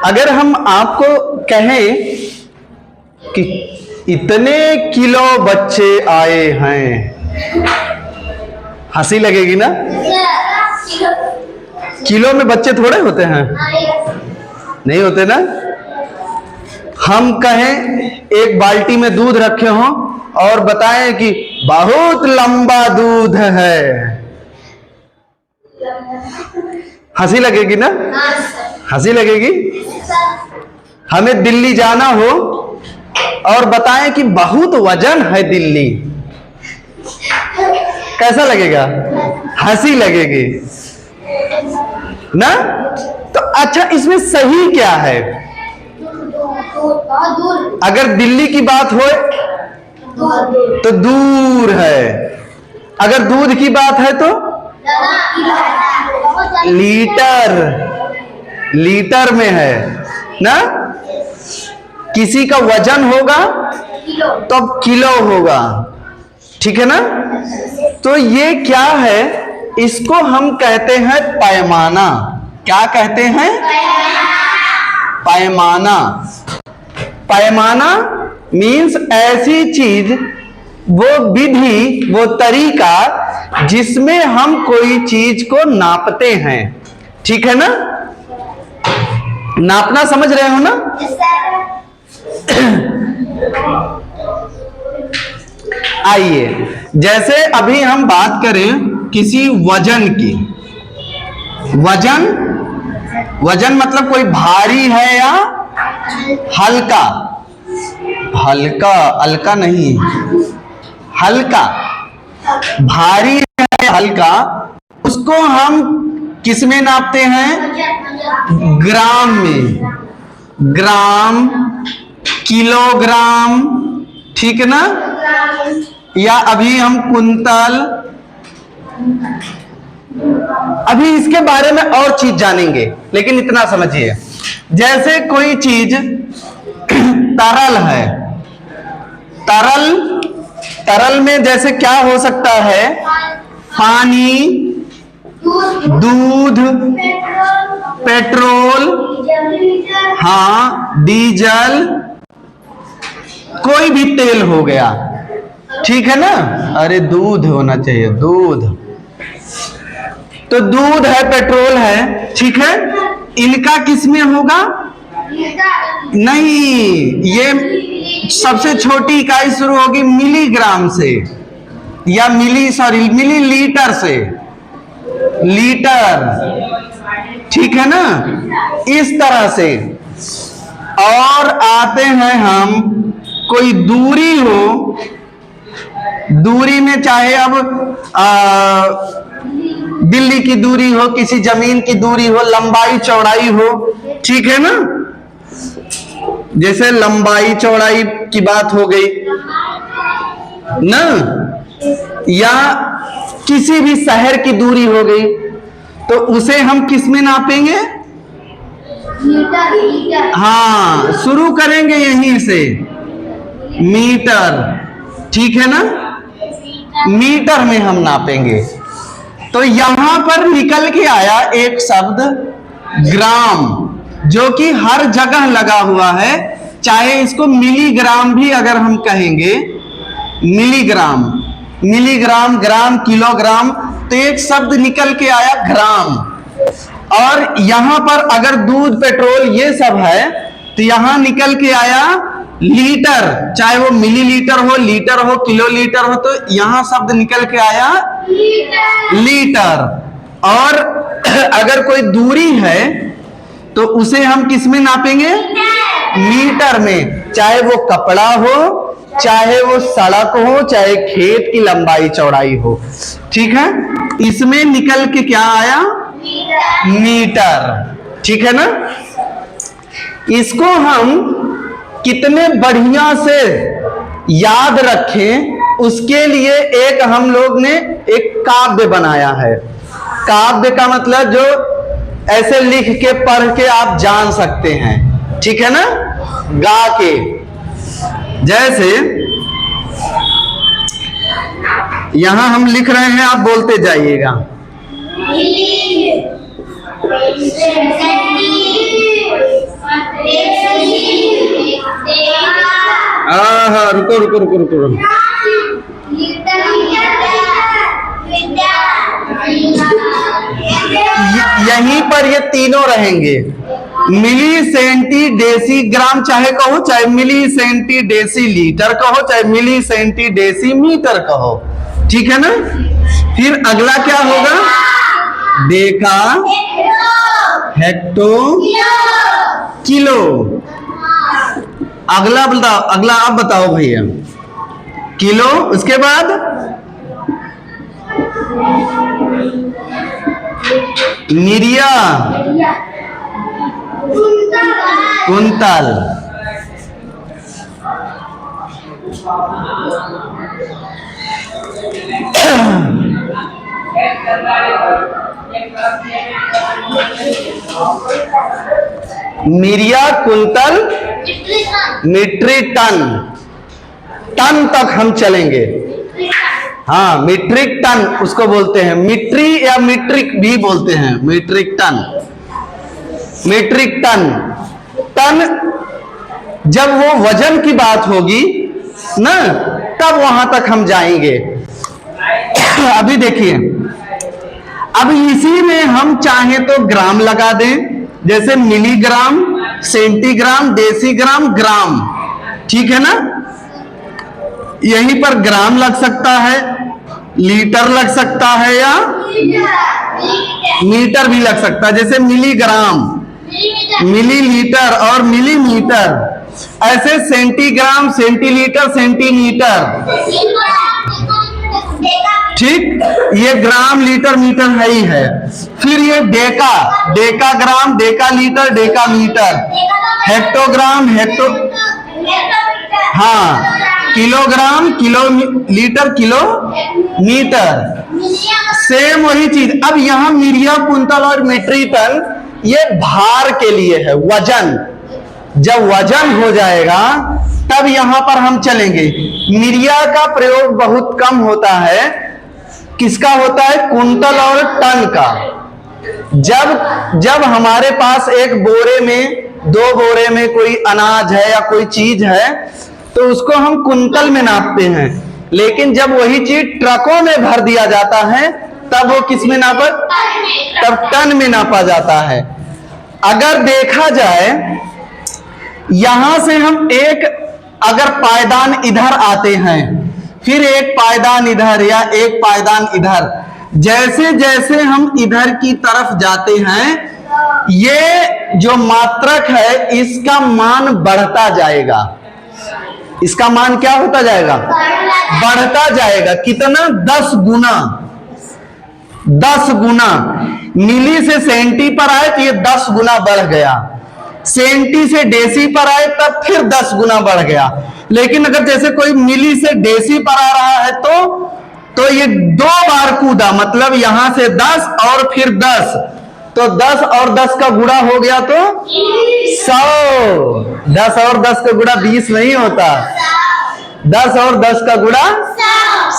अगर हम आपको कहें कि इतने किलो बच्चे आए हैं, हंसी लगेगी ना? किलो में बच्चे थोड़े होते हैं, नहीं होते ना। हम कहें एक बाल्टी में दूध रखे हों और बताएं कि बहुत लंबा दूध है, हंसी लगेगी ना? हंसी लगेगी। हमें दिल्ली जाना हो और बताएं कि बहुत वजन है दिल्ली, कैसा लगेगा? हंसी लगेगी ना। तो अच्छा, इसमें सही क्या है? अगर दिल्ली की बात हो तो दूर है, अगर दूध की बात है तो लीटर, लीटर में है ना। किसी का वजन होगा तो अब किलो होगा, ठीक है ना। तो ये क्या है? इसको हम कहते हैं पैमाना। क्या कहते हैं? पैमाना। पैमाना मीन्स ऐसी चीज, वो विधि, वो तरीका जिसमें हम कोई चीज को नापते हैं, ठीक है ना। नापना समझ रहे हो ना? आइए, जैसे अभी हम बात करें किसी वजन की। वजन, वजन मतलब कोई भारी है या हल्का? हल्का, हल्का नहीं, हल्का। भारी है हल्का, उसको हम किस में नापते हैं? ग्राम में। ग्राम, किलोग्राम, ठीक है ना। या अभी हम कुंतल। अभी इसके बारे में और चीज जानेंगे, लेकिन इतना समझिए, जैसे कोई चीज तरल है, तरल, तरल में जैसे क्या हो सकता है? पानी, दूध, पेट्रोल, हाँ, डीजल, कोई भी तेल हो गया, ठीक है ना। अरे दूध होना चाहिए, दूध। तो दूध है, पेट्रोल है, ठीक है। इनका किस में होगा? नहीं, ये सबसे छोटी इकाई शुरू होगी मिलीग्राम से, या मिलीलीटर से, लीटर, ठीक है ना। इस तरह से। और आते हैं हम, कोई दूरी हो, दूरी में चाहे अब दिल्ली की दूरी हो, किसी जमीन की दूरी हो, लंबाई चौड़ाई हो, ठीक है ना। जैसे लंबाई चौड़ाई की बात हो गई ना, या किसी भी शहर की दूरी हो गई, तो उसे हम किस में नापेंगे? हाँ, शुरू करेंगे यहीं से, मीटर, ठीक है ना। मीटर में हम नापेंगे। तो यहां पर निकल के आया एक शब्द ग्राम, जो कि हर जगह लगा हुआ है, चाहे इसको मिलीग्राम भी अगर हम कहेंगे, मिलीग्राम, मिलीग्राम, ग्राम, किलोग्राम, तो एक शब्द निकल के आया ग्राम। और यहां पर अगर दूध, पेट्रोल ये सब है, तो यहां निकल के आया लीटर, चाहे वो मिलीलीटर हो, लीटर हो, किलोलीटर हो, तो यहां शब्द निकल के आया लीटर। और अगर कोई दूरी है तो उसे हम किस में नापेंगे? मीटर में। चाहे वो कपड़ा हो, चाहे वो सड़क हो, चाहे खेत की लंबाई चौड़ाई हो, ठीक है। इसमें निकल के क्या आया? मीटर, ठीक है ना। इसको हम कितने बढ़िया से याद रखें, उसके लिए एक हम लोग ने एक काव्य बनाया है। काव्य का मतलब जो ऐसे लिख के पढ़ के आप जान सकते हैं, ठीक है ना, गा के। जैसे यहां हम लिख रहे हैं, आप बोलते जाइएगा। रुको रुको रुको रुको, यहीं पर ये तीनों रहेंगे। मिली सेंटी डेसी ग्राम चाहे कहो, चाहे मिली सेंटी डेसी लीटर कहो, चाहे मिली सेंटी डेसी मीटर कहो, ठीक है ना। फिर अगला क्या होगा, डेका हेक्टो किलो। अगला बताओ, अगला आप बताओ भैया, किलो। उसके बाद मिरिया कुंतल। मिरिया कुंतल मीट्रिक टन, टन तक हम चलेंगे। हाँ, मीट्रिक टन उसको बोलते हैं, मीट्री या मीट्रिक भी बोलते हैं, metric ton. Metric ton, ton जब वो वजन की बात होगी ना, तब वहां तक हम जाएंगे। अभी देखिए, अब इसी में हम चाहें तो ग्राम लगा दें, जैसे मिलीग्राम, सेंटीग्राम, डेसीग्राम, ग्राम, ठीक है ना। यहीं पर ग्राम लग सकता है, लीटर लग सकता है, या मीटर भी लग सकता है, जैसे मिलीग्राम, मिलीलीटर और मिलीमीटर। ऐसे सेंटीग्राम, सेंटीलीटर, सेंटीमीटर, ठीक। ये ग्राम लीटर मीटर है ही है। फिर ये deca, deca gram, deca litre, deca metre, hectogram, hecto, हाँ, kilogram, kilo litre, kilo metre, same वही चीज। अब यहां मिरिया कुंतल और मीट्रिक टन ये भार के लिए है, वजन। जब वजन हो जाएगा तब यहां पर हम चलेंगे। मिरिया का प्रयोग बहुत कम होता है, किसका होता है, कुंतल और टन का। जब हमारे पास एक बोरे में, दो बोरे में कोई अनाज है या कोई चीज है, तो उसको हम कुंतल में नापते हैं। लेकिन जब वही चीज ट्रकों में भर दिया जाता है, तब वो किस में नापा, तब टन में नापा जाता है। अगर देखा जाए, यहां से हम एक अगर पायदान इधर आते हैं, फिर एक पायदान इधर या एक पायदान इधर, जैसे जैसे हम इधर की तरफ जाते हैं, ये जो मात्रक है इसका मान बढ़ता जाएगा। इसका मान क्या होता जाएगा, बढ़ता जाएगा। कितना, 10 गुना, 10 गुना। मिली से सेंटी पर आए तो ये 10 गुना बढ़ गया, सेंटी से डेसी पर आए तब फिर 10 गुना बढ़ गया। लेकिन अगर जैसे कोई मिली से डेसी पर आ रहा है तो ये 2 बार कूदा, मतलब यहां से 10 और फिर 10, तो 10 और 10 का गुणा हो गया तो 100। 10 और 10 का गुणा 20 नहीं होता, 10 और 10 का गुणा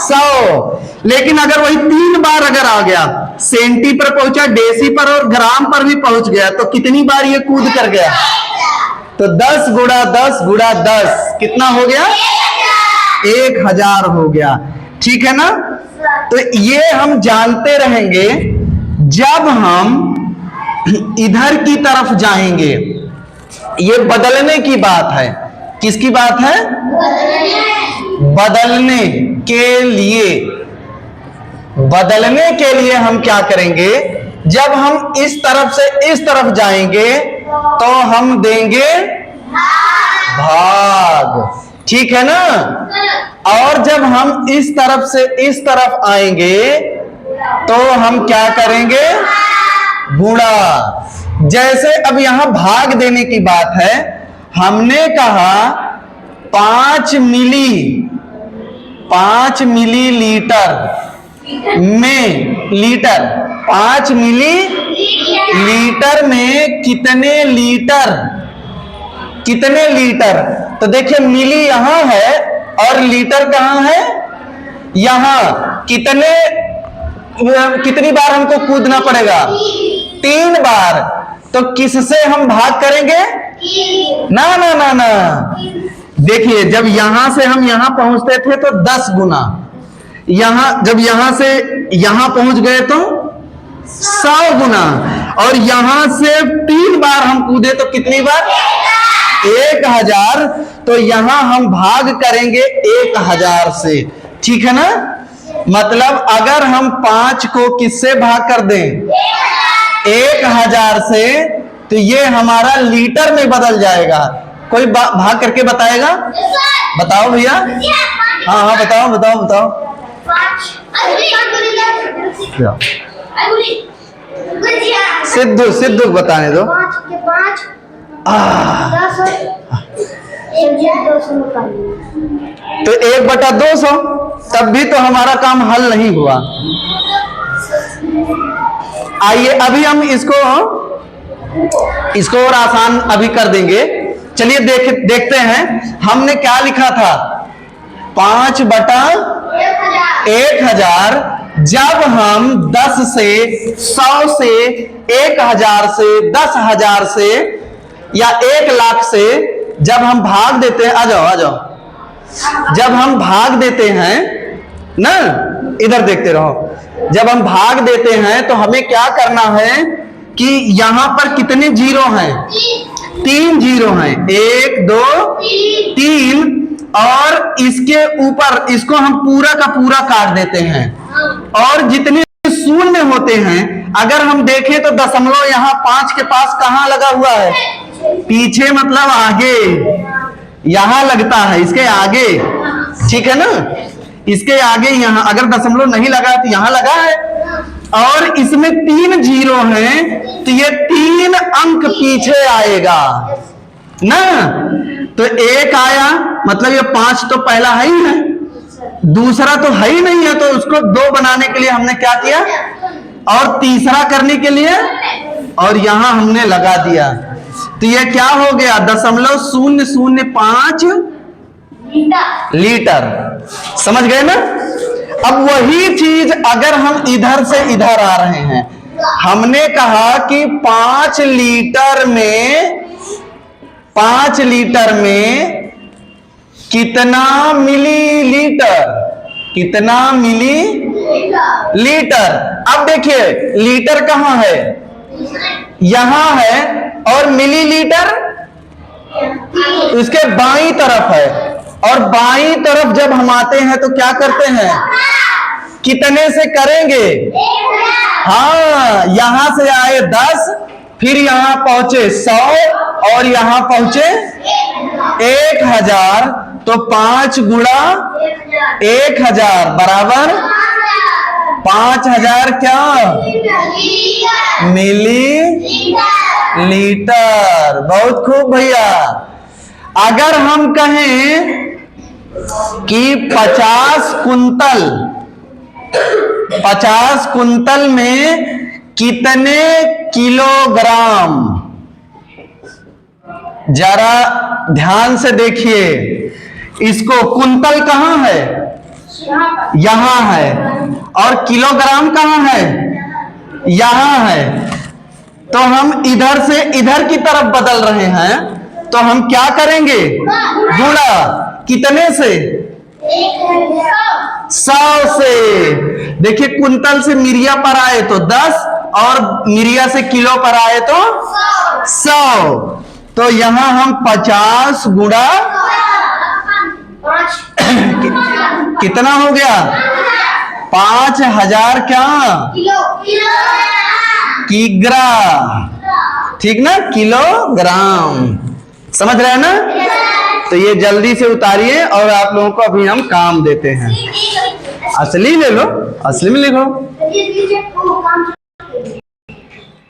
100। लेकिन अगर वही 3 बार अगर आ गया, सेंटी पर पहुंचा, डेसी पर और ग्राम पर भी पहुंच गया, तो कितनी बार ये कूद कर गया, तो 10 गुणा 10 गुणा 10 कितना हो गया, 1000 हो गया, ठीक है ना। तो ये हम जानते रहेंगे जब हम इधर की तरफ जाएंगे। ये बदलने की बात है, किसकी बात है, बदलने के लिए। बदलने के लिए हम क्या करेंगे, जब हम इस तरफ से इस तरफ जाएंगे तो हम देंगे भाग, ठीक है ना। और जब हम इस तरफ से इस तरफ आएंगे तो हम क्या करेंगे, गुणा। जैसे अब यहां भाग देने की बात है, हमने कहा 5 मिलीलीटर में, लीटर 5 मिलीलीटर में कितने लीटर, कितने लीटर। तो देखिए मिली यहां है और लीटर कहां है, यहां। कितनी बार हमको कूदना पड़ेगा, 3 बार। तो किससे हम भाग करेंगे, ना ना ना ना, देखिए जब यहां से हम यहां पहुंचते थे तो 10 गुना, जब यहां से यहां पहुंच गए तो 100 गुना, और यहां से 3 बार हम कूदे तो कितनी बार? 1000। तो यहां हम भाग करेंगे 1000 से, ठीक है ना। मतलब अगर हम 5 को किससे भाग कर दें? 1000 से, तो ये हमारा लीटर में बदल जाएगा। कोई भाग करके बताएगा? बताओ भैया। हाँ हाँ बताओ बताओ बताओ। सिद्धू सिद्धू बताने दो। तो 1/200, तब भी तो हमारा काम हल नहीं हुआ। आइए अभी हम इसको और आसान अभी कर देंगे। चलिए देखते हैं हमने क्या लिखा था। 5/1000। जब हम 10 से 100 से 1000 से 10,000 से या 1,00,000 से जब हम भाग देते हैं, आ जाओ, जब हम भाग देते हैं ना, इधर देखते रहो, जब हम भाग देते हैं तो हमें क्या करना है कि यहां पर कितने जीरो हैं? 3 जीरो हैं। 1 2 3, और इसके ऊपर इसको हम पूरा का पूरा काट देते हैं, और जितने शून्य होते हैं अगर हम देखें तो दशमलव यहां 5 के पास कहां लगा हुआ है? पीछे, मतलब आगे, यहां लगता है, इसके आगे, ठीक है ना। इसके आगे यहां अगर दशमलव नहीं लगा तो यहां लगा है, और इसमें 3 जीरो हैं तो ये 3 अंक पीछे आएगा ना। तो 1 आया, मतलब ये 5 तो पहला है ही है, दूसरा तो है ही नहीं है, तो उसको 2 बनाने के लिए हमने क्या किया, और तीसरा करने के लिए, और यहां हमने लगा दिया। तो ये क्या हो गया? 0.005 लीटर। समझ गए ना। अब वही चीज अगर हम इधर से इधर आ रहे हैं, हमने कहा कि 5 लीटर में कितना मिलीलीटर? कितना मिलीलीटर? अब देखिए लीटर कहां है? यहां है, और मिलीलीटर इसके बाईं तरफ है, और बाईं तरफ जब हम आते हैं तो क्या करते हैं? कितने से करेंगे? हाँ, यहां से आए 10, फिर यहां पहुंचे 100, और यहां पहुंचे 1000। तो 5 गुणा 1000 बराबर 5000 क्या? मिलीलीटर। बहुत खूब भैया। अगर हम कहें कि 50 कुंतल में कितने किलोग्राम? जरा ध्यान से देखिए इसको। कुंतल कहां है? यहां है, और किलोग्राम कहां है? यहां है। तो हम इधर से इधर की तरफ बदल रहे हैं, तो हम क्या करेंगे? गुणा कितने से? 100 से। देखिए कुंतल से मिरिया पर आए तो 10, और मिरिया से किलो पर आए तो 100। तो यहां हम 50 गुणा कितना हो गया? 5000 क्या? किग्रा, ठीक ना, किलोग्राम। समझ रहे हैं ना। तो ये जल्दी से उतारिए, और आप लोगों को अभी हम काम देते हैं। असली ले लो, असली में लिखो।